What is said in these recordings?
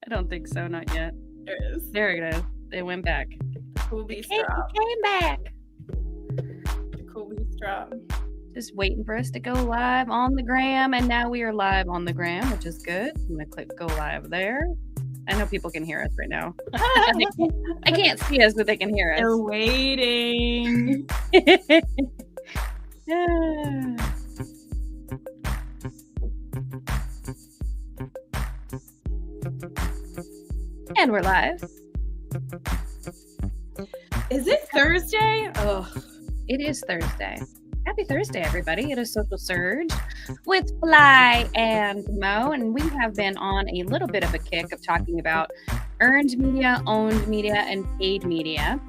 I don't think so. Not yet. There it is. There it is. They went back. Cool bee It straw. came back. Cool bee straw. Just waiting for us to go live on the gram. And now we are live on the gram, which is good. I'm going to click go live there. I know people can hear us right now. I can't see us, but they can hear us. They're waiting. And we're live. Is it Thursday? Oh, it is Thursday. Happy Thursday, everybody. It is Social Surge with Fly and Mo, and we have been on a little bit of a kick of talking about earned media, owned media, and paid media.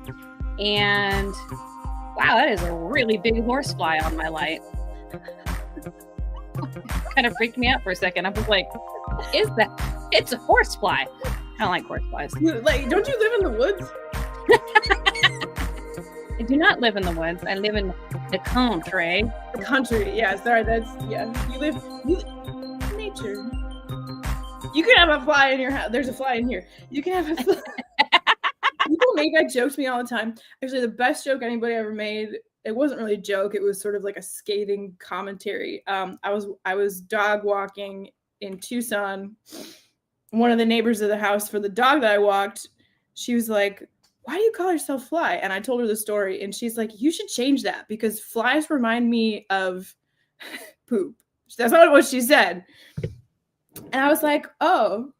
And wow, that is a really big horsefly on my light. Kind of freaked me out for a second. I was like, what is that? It's a horsefly. I don't like horseflies. Like, don't you live in the woods? I do not live in the woods. I live in the country. The country, yeah. Sorry, you live in nature. You can have a fly in your house. There's a fly in here. You can have a fly. People make that joke to me all the time. Actually, the best joke anybody ever made, it wasn't really a joke. It was sort of like a scathing commentary. I was dog walking in Tucson. One of the neighbors of the house, for the dog that I walked, she was like, why do you call yourself Fly? And I told her the story, and she's like, you should change that because flies remind me of poop. That's not what she said. And I was like, oh,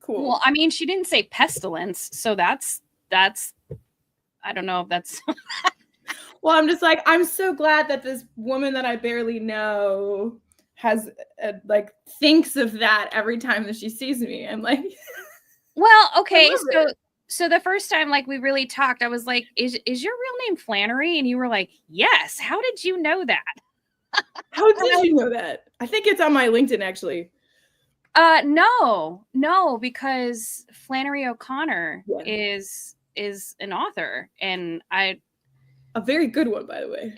cool. Well, I mean, she didn't say pestilence, so that's I don't know if that's Well, I'm just like, I'm so glad that this woman that I barely know has thinks of that every time that she sees me. I'm like, well, okay, so the first time like we really talked, I was like, is your real name Flannery? And you were like, yes. How did you know that? How did you know that? I think it's on my LinkedIn actually. No, because Flannery O'Connor is an author, and a very good one, by the way.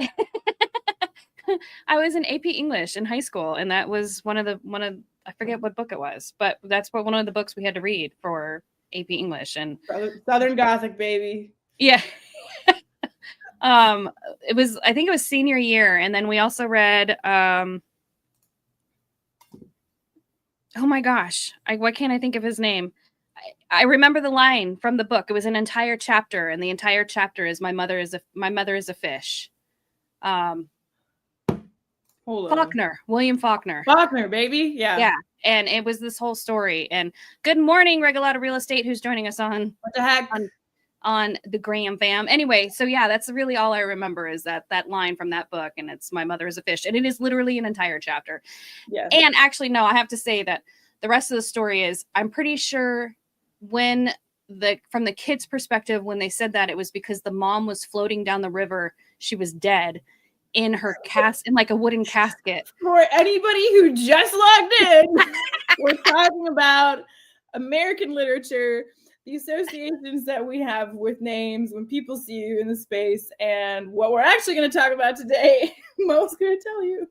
I was in AP English in high school, and that was one of I forget what book it was, but that's one of the books we had to read for AP English. And Southern Gothic, baby. Yeah. I think it was senior year, and then we also read oh my gosh, why can't I think of his name? I remember the line from the book. It was an entire chapter, and the entire chapter is my mother is a fish. Faulkner, William Faulkner. Faulkner, baby. Yeah. Yeah. And it was this whole story. And good morning, Regalata Real Estate, who's joining us on what the heck on the Graham fam. Anyway, so yeah, that's really all I remember is that line from that book, and it's my mother is a fish, and it is literally an entire chapter. Yeah. And actually, no, I have to say that the rest of the story is, I'm pretty sure when from the kids' perspective, when they said that, it was because the mom was floating down the river. She was dead in her in like a wooden casket. For anybody who just logged in, we're talking about American literature, the associations that we have with names when people see you in the space, and what we're actually going to talk about today. Mo's going to tell you.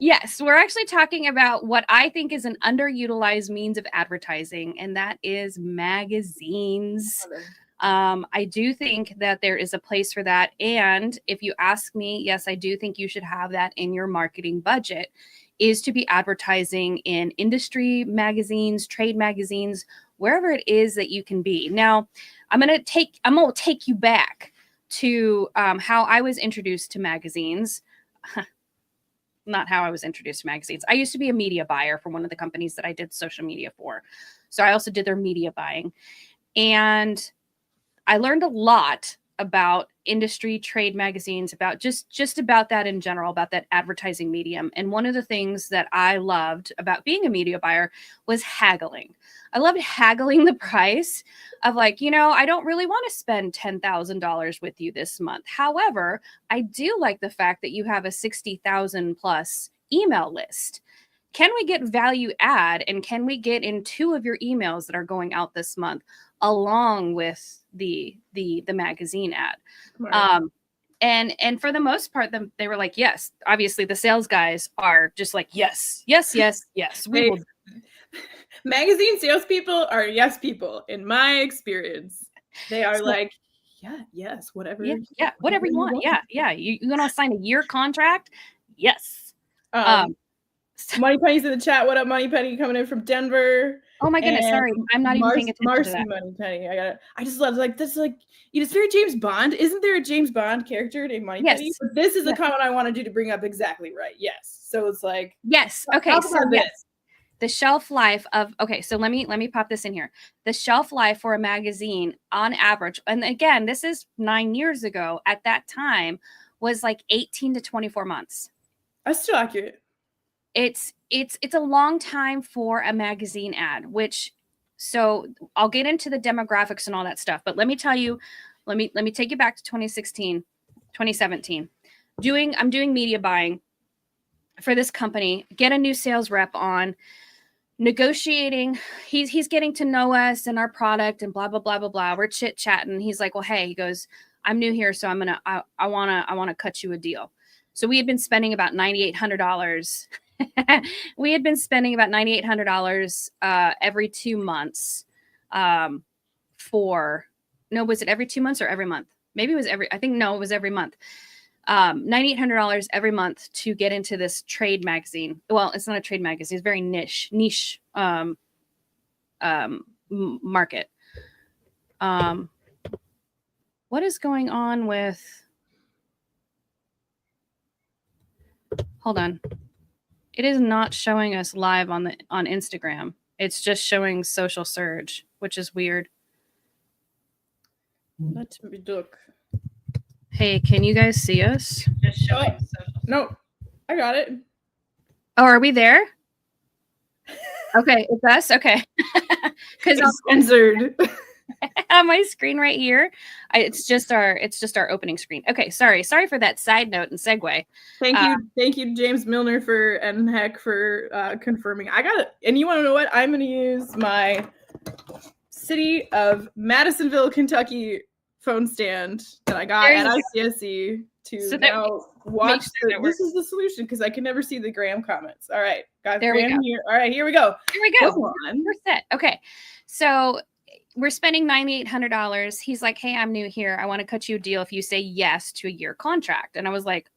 Yes, we're actually talking about what I think is an underutilized means of advertising, and that is magazines. I do think that there is a place for that. And if you ask me, yes, I do think you should have that in your marketing budget, is to be advertising in industry magazines, trade magazines, wherever it is that you can be. Now, I'm going to take you back to how I was introduced to magazines. Not how I was introduced to magazines. I used to be a media buyer for one of the companies that I did social media for. So I also did their media buying. And I learned a lot about industry trade magazines, about just about that in general, about that advertising medium. And one of the things that I loved about being a media buyer was haggling. I loved haggling the price of like, I don't really want to spend $10,000 with you this month. However, I do like the fact that you have a 60,000 plus email list. Can we get value add, and can we get in 2 of your emails that are going out this month along with the magazine ad? Right. And for the most part, they were like, yes. Obviously, the sales guys are just like, yes, yes, yes, yes. We will. Magazine salespeople are yes people, in my experience. They are like, yeah, yes, whatever. Yeah, whatever you want. Yeah. You want to sign a year contract? Yes. Money Penny's in the chat. What up, Money Penny? Coming in from Denver. Oh my goodness, sorry, I'm not even paying attention to that. Money Penny. I just love this. Like, it's very James Bond. Isn't there a James Bond character named Money Penny? But this is the comment I wanted you to bring up exactly right. Yes. So it's like, yes. Okay. So yes. The shelf life of, okay, so let me pop this in here. The shelf life for a magazine on average, and again, this is 9 years ago, at that time was like 18 to 24 months. That's still accurate. It's a long time for a magazine ad, which, so I'll get into the demographics and all that stuff, but let me tell you, let me take you back to 2016, 2017. I'm doing media buying for this company, get a new sales rep on, negotiating. He's getting to know us and our product and blah blah blah blah blah. We're chit chatting. He's like, well, hey, he goes, I'm new here, so I wanna cut you a deal. So we had been spending about $9,800. We had been spending about $9,800 every 2 months. Was it every 2 months or every month? Maybe it was it was every month. $9,800 every month to get into this trade magazine. Well, it's not a trade magazine. It's very niche market. What is going on with, hold on. It is not showing us live on Instagram. It's just showing Social Surge, which is weird. Let me look. Hey, can you guys see us? Just show it. No, I got it. Oh, are we there? Okay, it's us. Okay, because it's censored on my screen right here. It's just our opening screen. Okay, sorry for that side note and segue. Thank you, James Milner for confirming. I got it. And you want to know what? I'm going to use my City of Madisonville, Kentucky phone stand that I got at ICSC to now watch. This is the solution because I can never see the Graham comments. All right, guys. There we go. Here. All right, here we go. We're set. Okay, so we're spending $9,800. He's like, hey, I'm new here. I want to cut you a deal if you say yes to a year contract. And I was like,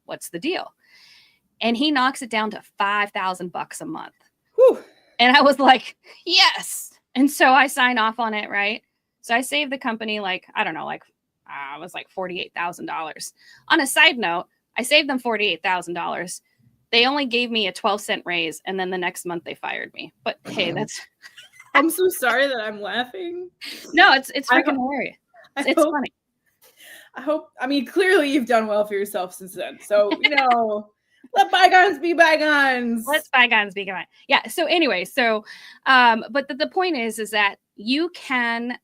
what's the deal? And he knocks it down to $5,000 a month. Whew. And I was like, yes. And so I sign off on it, right? So I saved the company it was like $48,000. On a side note, I saved them $48,000. They only gave me a 12-cent raise, and then the next month they fired me. But hey, that's... I'm so sorry that I'm laughing. No, it's freaking hilarious. It's funny. I mean, clearly you've done well for yourself since then. So, let bygones be bygones. Let's bygones be bygones. Yeah. So anyway, but the point is that you can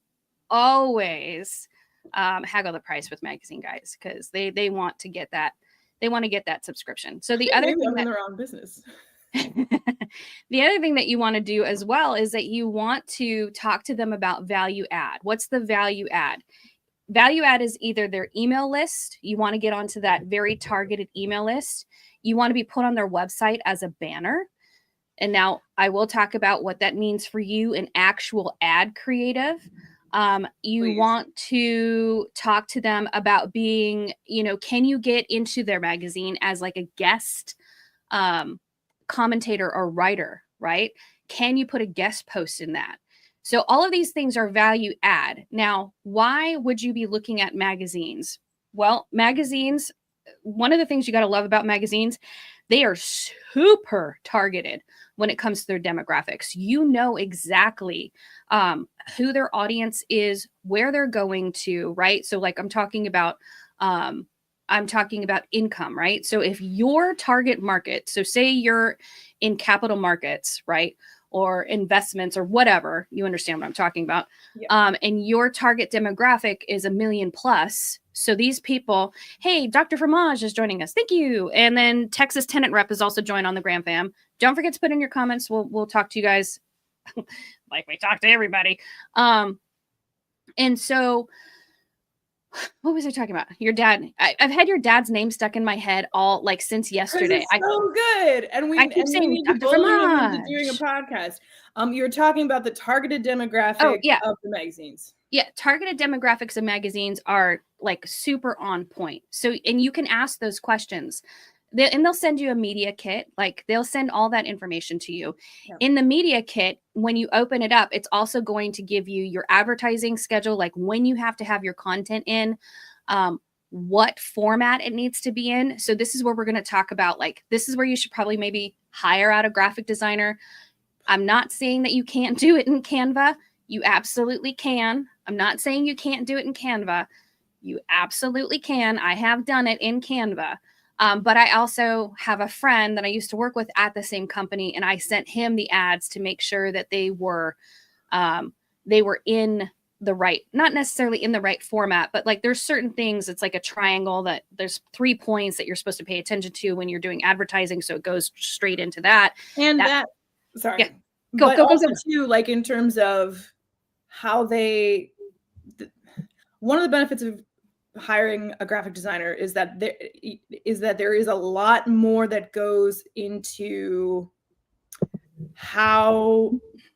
always haggle the price with magazine guys because they want to get that. They want to get that subscription. So the other thing I'm in the wrong business. The other thing that you want to do as well is that you want to talk to them about value add. What's the value add? Value add is either their email list. You want to get onto that very targeted email list. You want to be put on their website as a banner. And now I will talk about what that means for you in actual ad creative. You want to talk to them about being, can you get into their magazine as like a guest commentator or writer, right? Can you put a guest post in that? So all of these things are value add. Now, why would you be looking at magazines? Well, magazines, one of the things you got to love about magazines, they are super targeted when it comes to their demographics. You know exactly who their audience is, where they're going to, right? So like I'm talking about income, right? So if your target market, so say you're in capital markets, right? Or investments or whatever, you understand what I'm talking about. Yeah. And your target demographic is 1 million plus. So these people, hey, Dr. Fromage is joining us. Thank you. And then Texas Tenant Rep is also joined on the Graham Fam. Don't forget to put in your comments. We'll talk to you guys like we talk to everybody. And so What was I talking about? Your dad. I've had your dad's name stuck in my head all like since yesterday. It's so good, and we keep saying need to Dr. bully him into doing a Fromage. podcast. You were talking about the targeted demographic of the magazines. Yeah, targeted demographics of magazines are like super on point. So, and you can ask those questions. They'll send you a media kit. Like they'll send all that information to you. Yeah. In the media kit, when you open it up, it's also going to give you your advertising schedule, like when you have to have your content in, what format it needs to be in. So this is where we're going to talk about, like, this is where you should probably maybe hire out a graphic designer. I'm not saying that you can't do it in Canva. You absolutely can. I'm not saying you can't do it in Canva. You absolutely can. I have done it in Canva. But I also have a friend that I used to work with at the same company, and I sent him the ads to make sure that they were in the right, not necessarily in the right format, but like there's certain things. It's like a triangle that there's 3 points that you're supposed to pay attention to when you're doing advertising. So it goes straight into that. And sorry. Yeah. Go. Too, like in terms of how one of the benefits of hiring a graphic designer is that there is a lot more that goes into how,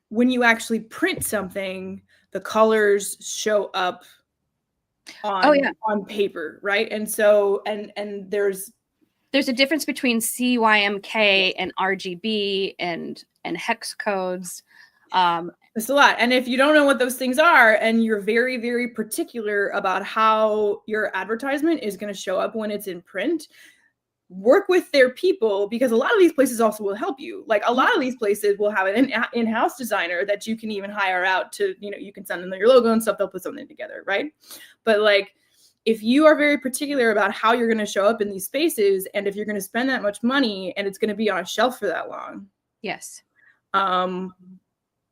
when you actually print something, the colors show up on paper, right? And so and there's a difference between CYMK and RGB and hex codes. It's a lot. And if you don't know what those things are, and you're very, very particular about how your advertisement is going to show up when it's in print, work with their people, because a lot of these places also will help you. Like a lot of these places will have an in-house designer that you can even hire out to, you can send them your logo and stuff. They'll put something together, right? But like, if you are very particular about how you're going to show up in these spaces, and if you're going to spend that much money and it's going to be on a shelf for that long. Yes.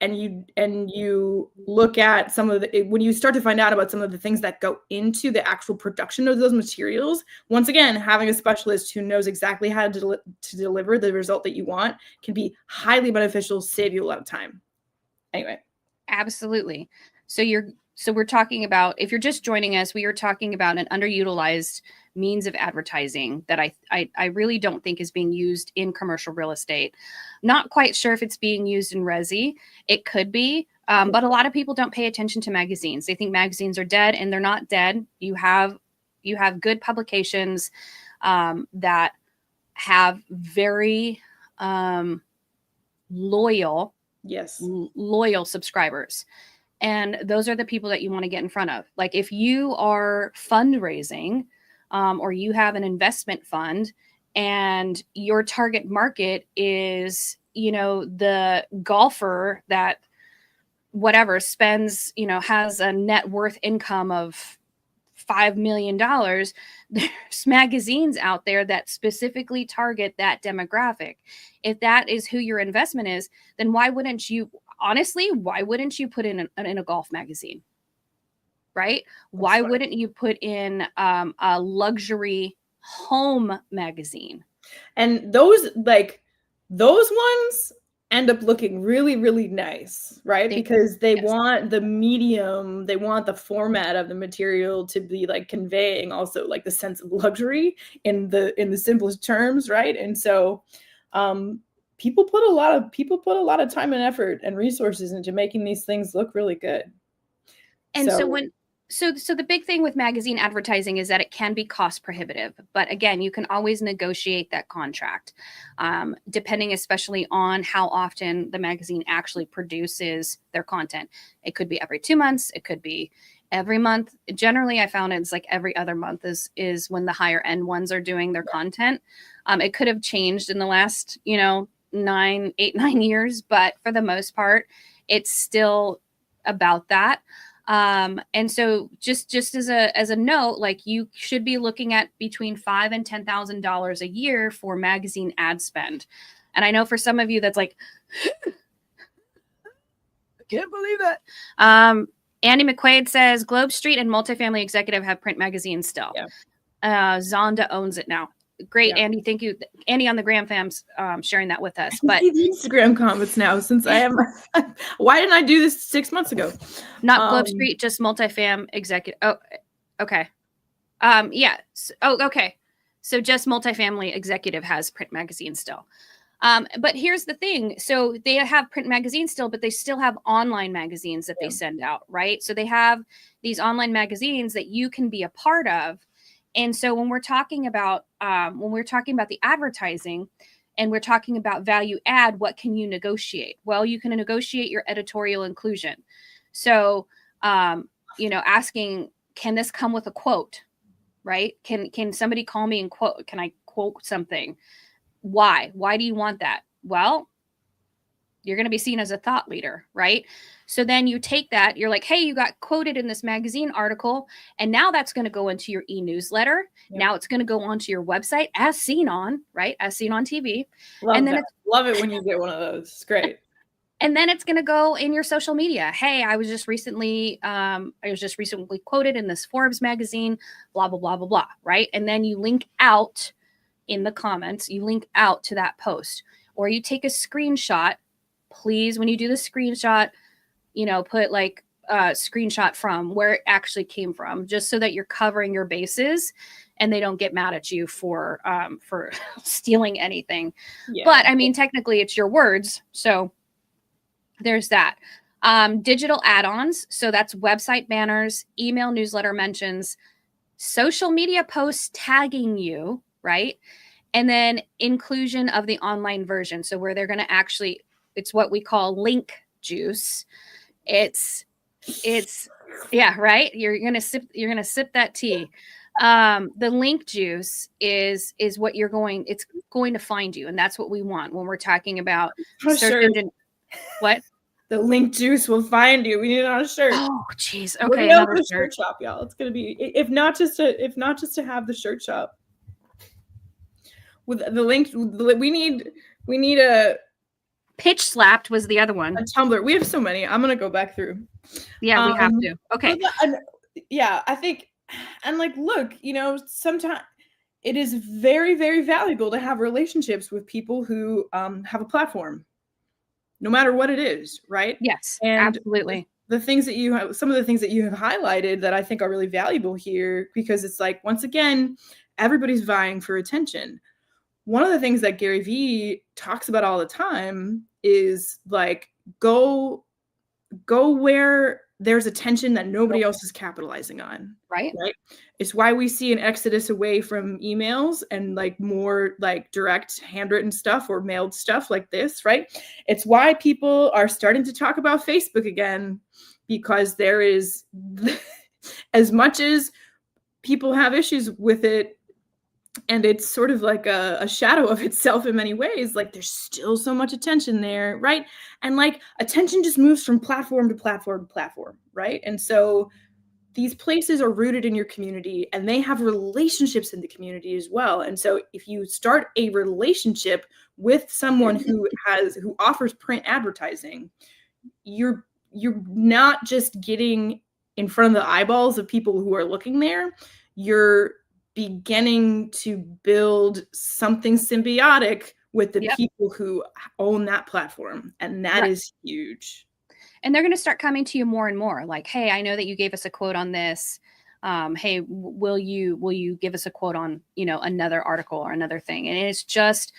And you look at some of when you start to find out about some of the things that go into the actual production of those materials, once again, having a specialist who knows exactly how to deliver the result that you want can be highly beneficial, save you a lot of time. Anyway. Absolutely. So we're talking about, if you're just joining us, we are talking about an underutilized means of advertising that I really don't think is being used in commercial real estate. Not quite sure if it's being used in resi. It could be, but a lot of people don't pay attention to magazines. They think magazines are dead, and they're not dead. You have good publications that have very loyal subscribers. And those are the people that you want to get in front of. Like if you are fundraising or you have an investment fund and your target market is, the golfer that whatever spends, has a net worth income of $5 million, there's magazines out there that specifically target that demographic. If that is who your investment is, then why wouldn't you put in a golf magazine? Right? Why wouldn't you put in a luxury home magazine? And those ones end up looking really, really nice, right? Because they want the medium, they want the format of the material to be like conveying also like the sense of luxury in the simplest terms, right? And so people put a lot of time and effort and resources into making these things look really good. And so the big thing with magazine advertising is that it can be cost prohibitive, but again, you can always negotiate that contract, depending especially on how often the magazine actually produces their content. It could be every 2 months. It could be every month. Generally, I found it's like every other month is when the higher end ones are doing their content. It could have changed in the last, 9 years, but for the most part, it's still about that. And so just as a note, like you should be looking at between $5,000 and $10,000 a year for magazine ad spend. And I know for some of you that's like, I can't believe that. Andy McQuaid says Globe Street and Multifamily Executive have print magazines still. Yeah. Zonda owns it now. Great, yeah. Andy. Thank you. Andy on the Graham Fam's sharing that with us. But Instagram comments now, since I am. Why didn't I do this 6 months ago? Not Globe Street, just Multifam Executive. Oh, Okay. Yeah. Okay. So just multifamily executive has print magazine still. But here's the thing. So they have print magazines still, but they still have online magazines that they send out, right? So they have these online magazines that you can be a part of. And so when we're talking about the advertising and we're talking about value add, what can you negotiate? Well, you can negotiate your editorial inclusion. So asking, can this come with a quote? Right? Can somebody call me and quote? Can I quote something? Why? Why do you want that? Well, you're going to be seen as a thought leader, right? So then you take that, you're like, hey, you got quoted in this magazine article, and now that's going to go into your e-newsletter. Yep. Now it's going to go onto your website as seen on, right? As seen on TV. Love it when you get one of those. It's great. And then it's going to go in your social media. Hey, I was just recently quoted in this Forbes magazine, blah, blah, blah, blah, blah, right? And then you link out in the comments, you link out to that post, or you take a screenshot. Please, when you do the screenshot, put like a screenshot from where it actually came from, just so that you're covering your bases and they don't get mad at you for stealing anything. Yeah. But I mean, technically it's your words. So there's that. Digital add-ons. So that's website banners, email newsletter mentions, social media posts tagging you, right? And then inclusion of the online version. So where they're going to actually, it's what we call link juice. It's yeah, right. You're going to sip that tea. The link juice is what it's going to find you. And that's what we want when we're talking about search engine. What? The link juice will find you. We need it on a shirt. Oh, geez. Okay, another shirt shop, y'all. It's gonna be if not just to have the shirt shop with the link. We need a pitch slapped was the other one. A Tumblr. We have so many. I'm gonna go back through. Yeah, we have to. Okay. Yeah, I think, and like, look, sometimes it is very, very valuable to have relationships with people who have a platform. No matter what it is, right? Yes, and absolutely. Some of the things that you have highlighted that I think are really valuable here, because it's like, once again, everybody's vying for attention. One of the things that Gary Vee talks about all the time is like, go where there's attention that nobody else is capitalizing on. Right. It's why we see an exodus away from emails and like more like direct handwritten stuff or mailed stuff like this, right? It's why people are starting to talk about Facebook again, because there is, as much as people have issues with it, and it's sort of like a shadow of itself in many ways, like there's still so much attention there, right? And like attention just moves from platform to platform to platform, right? And so these places are rooted in your community and they have relationships in the community as well. And so if you start a relationship with someone who offers print advertising, you're not just getting in front of the eyeballs of people who are looking there, you're beginning to build something symbiotic with the people who own that platform. And that is huge. And they're going to start coming to you more and more like, hey, I know that you gave us a quote on this. Hey, will you give us a quote on, another article or another thing? And it's just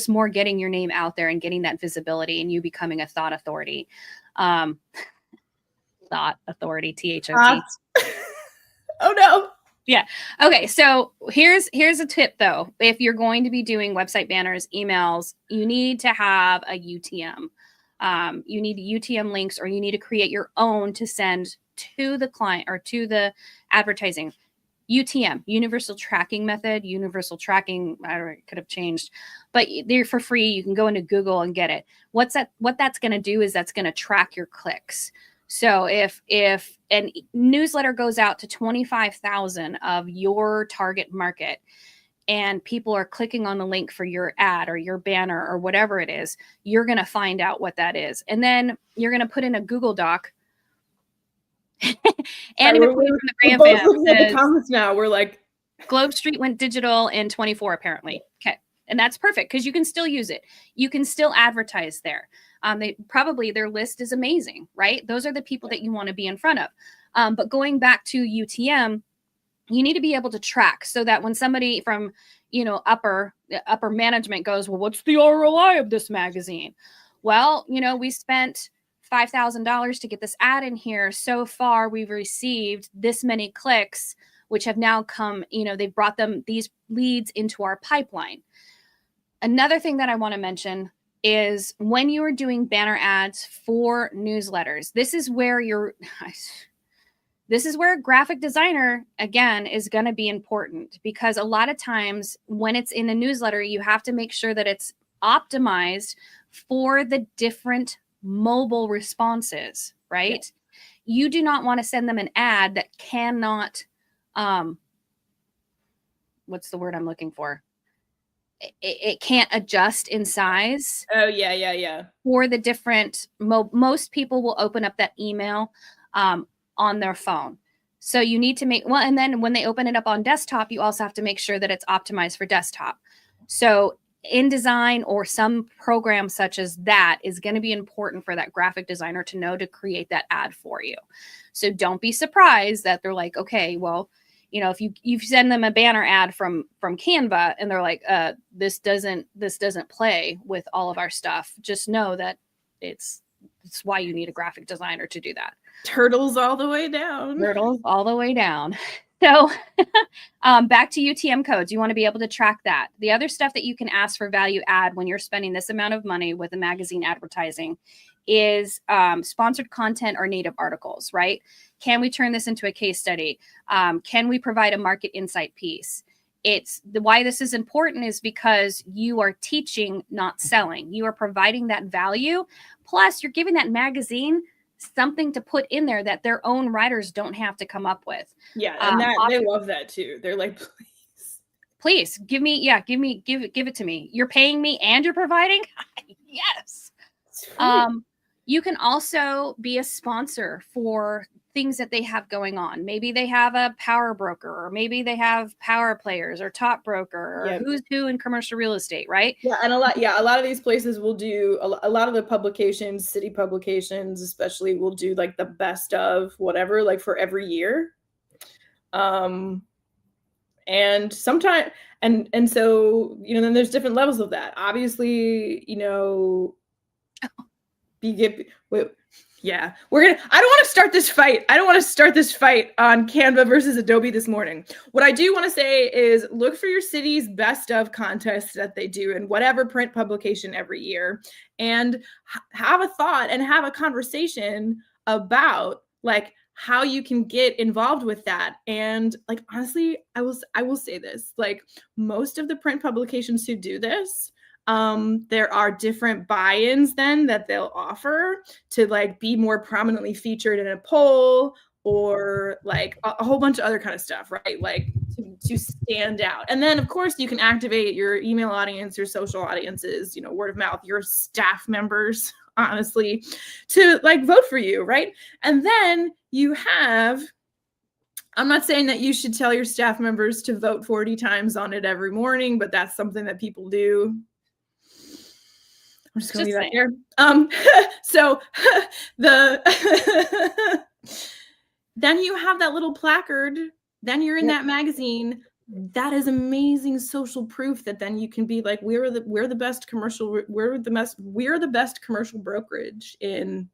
more getting your name out there and getting that visibility and you becoming a thought authority. Thought authority, THOT. Oh no. Yeah. Okay. So here's a tip though. If you're going to be doing website banners, emails, you need to have a UTM. You need UTM links, or you need to create your own to send to the client or to the advertising. UTM, universal tracking method, universal tracking. I don't know, it could have changed, but they're for free. You can go into Google and get it. What that's going to do is that's going to track your clicks. So if a newsletter goes out to 25,000 of your target market and people are clicking on the link for your ad or your banner or whatever it is, you're going to find out what that is. And then you're going to put in a Google Doc. And from the Graham fam says, the comments now, we're like, Globe Street went digital in 24 apparently. Okay. And that's perfect because you can still use it. You can still advertise there. Their list is amazing, right? Those are the people that you want to be in front of. But going back to UTM, you need to be able to track so that when somebody from, upper management goes, well, what's the ROI of this magazine? Well, we spent $5,000 to get this ad in here. So far, we've received this many clicks, which have now come, they've brought them these leads into our pipeline. Another thing that I want to mention is when you are doing banner ads for newsletters, this is where a graphic designer, again, is going to be important, because a lot of times when it's in a newsletter, you have to make sure that it's optimized for the different mobile responses, right? Yeah. You do not want to send them an ad that cannot, what's the word I'm looking for? It can't adjust in size. Oh, yeah. For the different, most people will open up that email on their phone. So you need to and then when they open it up on desktop, you also have to make sure that it's optimized for desktop. So InDesign or some program such as that is going to be important for that graphic designer to know to create that ad for you. So don't be surprised that they're like, okay, well, if you send them a banner ad from Canva and they're like, this doesn't play with all of our stuff, just know that it's why you need a graphic designer to do that. Turtles all the way down. Turtles all the way down. So back to UTM codes. You want to be able to track that. The other stuff that you can ask for value add when you're spending this amount of money with a magazine advertising is sponsored content or native articles, right? Can we turn this into a case study? Can we provide a market insight piece? Why this is important is because you are teaching, not selling. You are providing that value. Plus, you're giving that magazine something to put in there that their own writers don't have to come up with. Yeah, and they love that too. They're like, please give it to me. You're paying me and you're providing. Yes. You can also be a sponsor for things that they have going on. Maybe they have a power broker, or maybe they have power players or top broker, or who's who in commercial real estate, right? Yeah, and a lot of these places will do a lot of the publications, city publications especially, will do like the best of whatever, like for every year. And sometimes and so then there's different levels of that. Obviously, yeah, I don't want to start this fight. I don't want to start this fight on Canva versus Adobe this morning. What I do want to say is look for your city's best of contests that they do in whatever print publication every year, and have a thought and have a conversation about like how you can get involved with that. And like, honestly, I will say this, like most of the print publications who do this, there are different buy-ins then that they'll offer to like be more prominently featured in a poll, or like a whole bunch of other kind of stuff, right? Like to stand out. And then of course you can activate your email audience, your social audiences, word of mouth, your staff members, honestly, to like vote for you, right? And then you have, I'm not saying that you should tell your staff members to vote 40 times on it every morning, but that's something that people do. I'm just going to leave that here. So then you have that little placard. Then you're in that magazine. That is amazing social proof that then you can be like, we're the best commercial brokerage in,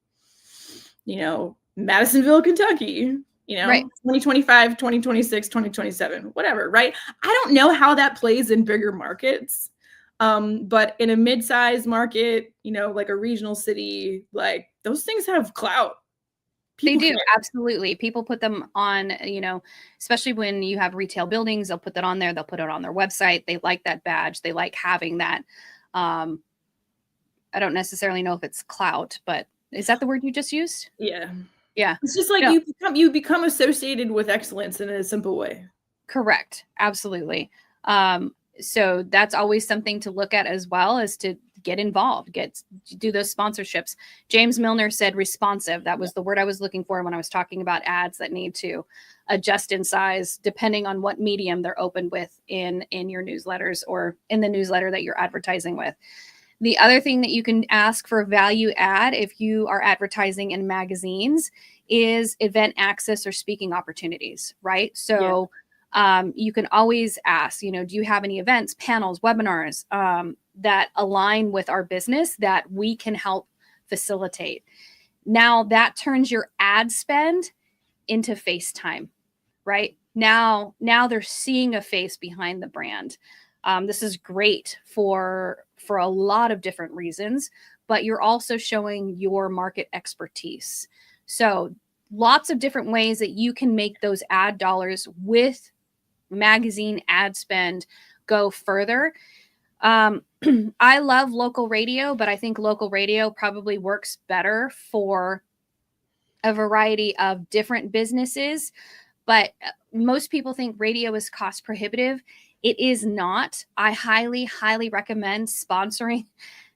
Madisonville, Kentucky. Right. 2025, 2026, 2027, whatever, right? I don't know how that plays in bigger markets. But in a mid-sized market, like a regional city, like those things have clout. They do, absolutely. People put them on, especially when you have retail buildings, they'll put that on there. They'll put it on their website. They like that badge. They like having that. I don't necessarily know if it's clout, but is that the word you just used? Yeah. Yeah. It's just like you become associated with excellence in a simple way. Correct. Absolutely. So that's always something to look at as well, as to get involved, do those sponsorships. James Milner said responsive. That was the word I was looking for when I was talking about ads that need to adjust in size depending on what medium they're opened with in your newsletters or in the newsletter that you're advertising with. The other thing that you can ask for value add if you are advertising in magazines is event access or speaking opportunities, right? So you can always ask, do you have any events, panels, webinars that align with our business that we can help facilitate? Now that turns your ad spend into FaceTime, right? Now they're seeing a face behind the brand. This is great for a lot of different reasons, but you're also showing your market expertise. So lots of different ways that you can make those ad dollars with magazine ad spend go further. I love local radio, but I think local radio probably works better for a variety of different businesses. But most people think radio is cost prohibitive. It is not. I highly, highly recommend sponsoring.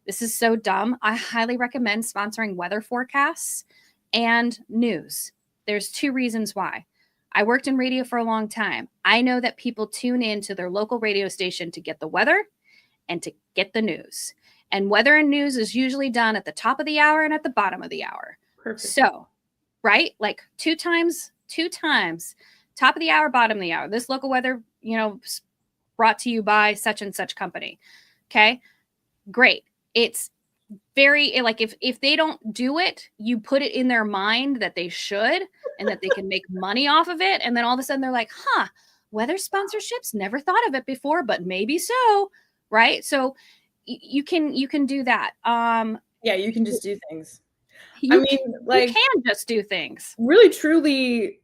This is so dumb. I highly recommend sponsoring weather forecasts and news. There's 2 reasons why. I worked in radio for a long time. I know that people tune in to their local radio station to get the weather and to get the news. And weather and news is usually done at the top of the hour and at the bottom of the hour. Perfect. So, right? Like 2 times, top of the hour, bottom of the hour. This local weather, brought to you by such and such company. Okay, great. It's very like if they don't do it, you put it in their mind that they should and that they can make money off of it. And then all of a sudden they're like, weather sponsorships, never thought of it before, but maybe so. Right. So you can do that. Yeah, you can just do things. You can just do things. Really, truly,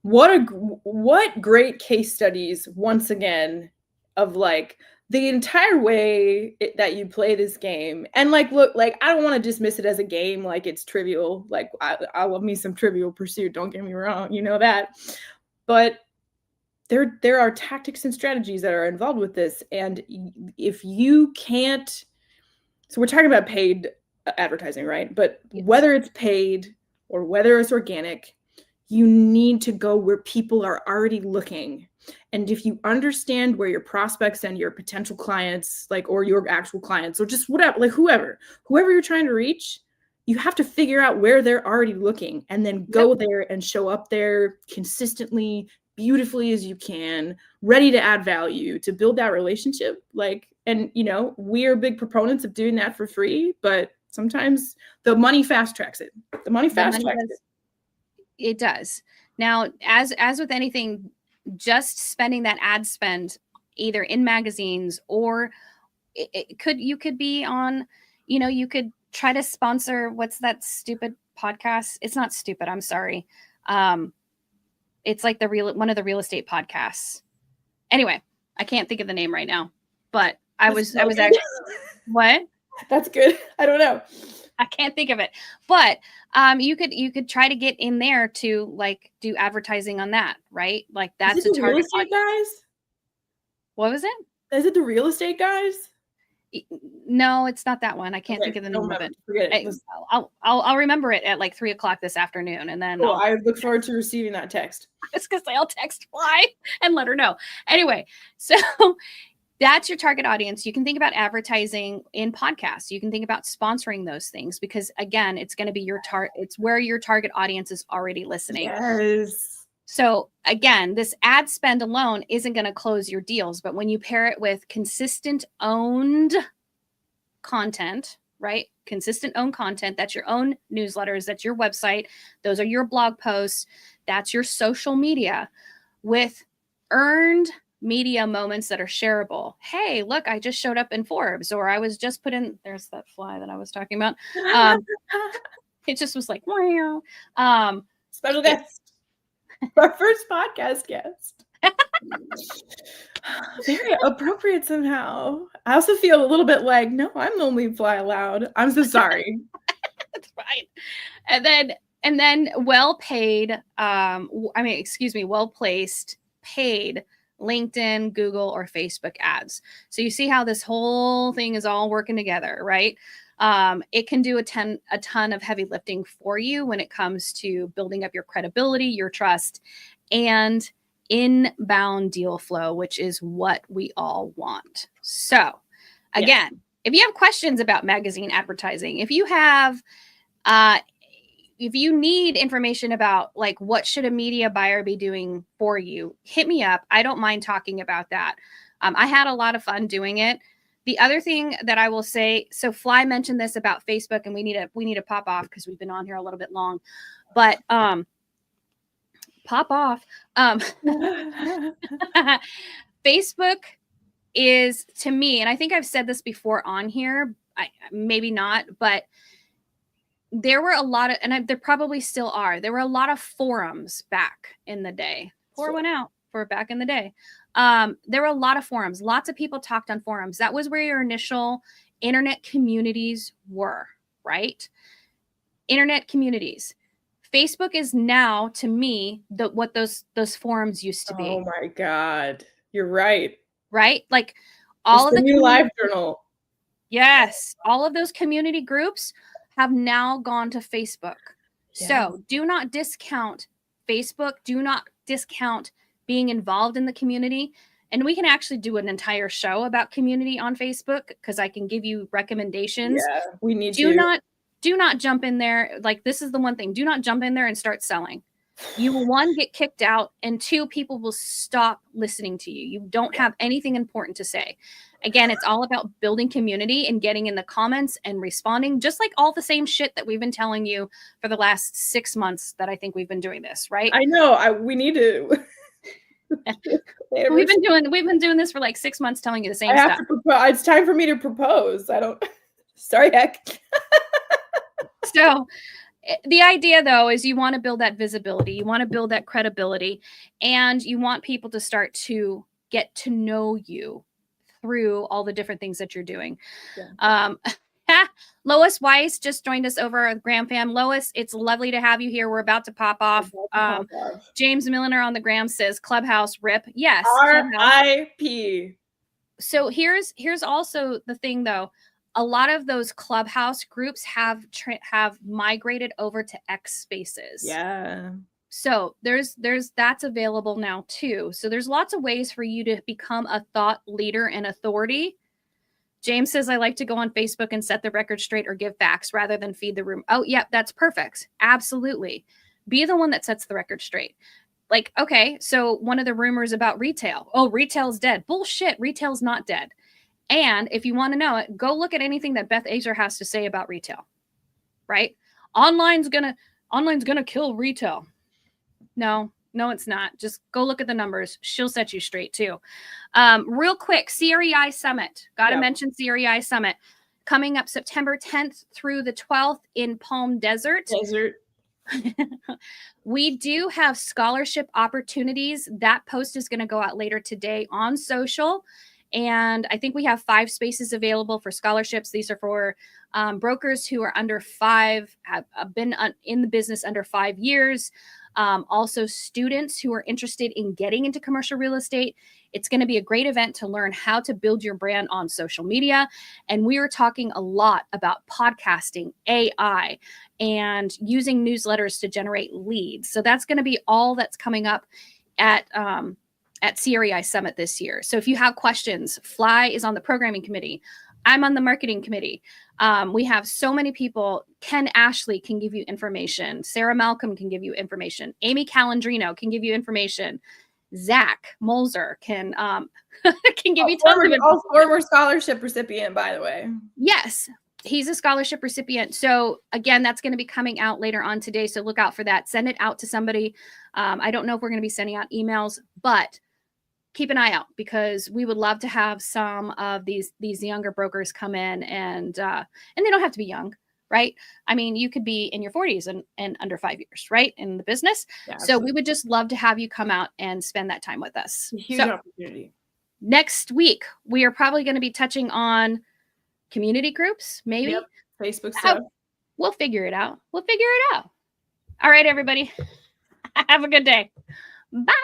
what great case studies, once again, of like the entire way that you play this game. And look, I don't want to dismiss it as a game, like it's trivial. Like I love me some Trivial Pursuit, don't get me wrong, you know that. But there are tactics and strategies that are involved with this. And if you can't, so we're talking about paid advertising, right? But whether it's paid or whether it's organic, you need to go where people are already looking. And if you understand where your prospects and your potential clients, or your actual clients, or just whatever, whoever you're trying to reach, you have to figure out where they're already looking and then go there and show up there consistently, beautifully as you can, ready to add value, to build that relationship. And we are big proponents of doing that for free, but sometimes the money fast tracks it. It does. Now, as with anything, just spending that ad spend either in magazines or you could be on, you could try to sponsor, what's that stupid podcast? It's not stupid. I'm sorry. It's like one of the real estate podcasts. Anyway, I can't think of the name right now, but I was actually, what? That's good. I don't know. I can't think of it, but you could try to get in there to do advertising on that, right? That's a target. Real estate guys? What was it? Is it the real estate guys? No, it's not that one. I can't think of the name of it. Forget it. I'll remember it at 3:00 this afternoon, and then I look forward to receiving that text. It's because I'll text Fly and let her know. Anyway, so that's your target audience. You can think about advertising in podcasts. You can think about sponsoring those things because, again, it's going to be it's where your target audience is already listening. Yes. So, again, this ad spend alone isn't going to close your deals. But when you pair it with consistent owned content, right? Consistent owned content, that's your own newsletters, that's your website. Those are your blog posts. That's your social media with earned media moments that are shareable. Hey, look, I just showed up in Forbes, or I was just put in, there's that fly that I was talking about. It just was like, wow. Special guest. Our first podcast guest. Very appropriate somehow. I also feel a little bit like, no, I'm the only fly allowed. I'm so sorry. That's fine. And then well-paid, well-placed, paid LinkedIn, Google, or Facebook ads. So you see how this whole thing is all working together, right? It can do a ton of heavy lifting for you when it comes to building up your credibility, your trust, and inbound deal flow, which is what we all want. So again, if you have questions about magazine advertising, if you need information about like what should a media buyer be doing for you, hit me up. I don't mind talking about that. I had a lot of fun doing it. The other thing that I will say, so Fly mentioned this about Facebook, and we need to pop off because we've been on here a little bit long, but pop off. Facebook is, to me, and I think I've said this before on here, maybe not, but there were a lot of, and there probably still are, there were a lot of forums back in the day. Pour one out for back in the day. There were a lot of forums. Lots of people talked on forums. That was where your initial internet communities were, right? Internet communities. Facebook is now, to me, what those forums used to be. Oh my God. You're right. Right? Like all of the new live journal. Yes. All of those community groups have now gone to Facebook. Yeah. So do not discount Facebook. Do not discount being involved in the community. And we can actually do an entire show about community on Facebook because I can give you recommendations. Yeah, we need to. Do not jump in there. Like, this is the one thing. Do not jump in there and start selling. You will, one, get kicked out, and two, people will stop listening to you. You don't have anything important to say. Again, it's all about building community and getting in the comments and responding, just like all the same shit that we've been telling you for the last 6 months that I think we've been doing this, right? I know. We need to. We've been doing this for like 6 months, telling you the same stuff. It's time for me to propose. Sorry, heck. So the idea, though, is you want to build that visibility. You want to build that credibility, and you want people to start to get to know you through all the different things that you're doing. Yeah. Lois Weiss just joined us over at Gram Fam. Lois, it's lovely to have you here. We're about to pop off. James Milliner on the Gram says Clubhouse rip. Yes. R.I.P. So here's also the thing, though. A lot of those Clubhouse groups have migrated over to X Spaces. Yeah. So that's available now too. So there's lots of ways for you to become a thought leader and authority. James says, I like to go on Facebook and set the record straight or give facts rather than feed the room. Oh, yeah, that's perfect. Absolutely. Be the one that sets the record straight. Like, okay, so one of the rumors about retail. Oh, retail's dead. Bullshit. Retail's not dead. And if you want to know it, go look at anything that Beth Azer has to say about retail, right? Online's gonna kill retail. No, it's not. Just go look at the numbers. She'll set you straight too. Real quick, CREI Summit. Got to mention CREI Summit. Coming up September 10th through the 12th in Palm Desert. We do have scholarship opportunities. That post is going to go out later today on social. And I think we have 5 spaces available for scholarships. These are for brokers who are under 5, have been in the business under 5 years. Also students who are interested in getting into commercial real estate. It's going to be a great event to learn how to build your brand on social media. And we are talking a lot about podcasting, AI, and using newsletters to generate leads. So that's going to be all that's coming up at CREI Summit this year. So if you have questions, Fly is on the programming committee. I'm on the marketing committee. We have so many people. Ken Ashley can give you information. Sarah Malcolm can give you information. Amy Calandrino can give you information. Zach Molzer can give you tons of information. Former scholarship recipient, by the way. Yes, he's a scholarship recipient. So again, that's going to be coming out later on today. So look out for that. Send it out to somebody. I don't know if we're going to be sending out emails, but keep an eye out because we would love to have some of these younger brokers come in and they don't have to be young, right? I mean, you could be in your 40s and under 5 years, right? In the business. Yeah, so we would just love to have you come out and spend that time with us. Huge opportunity. Next week, we are probably going to be touching on community groups, maybe. Yep. Facebook stuff. We'll figure it out. All right, everybody. Have a good day. Bye.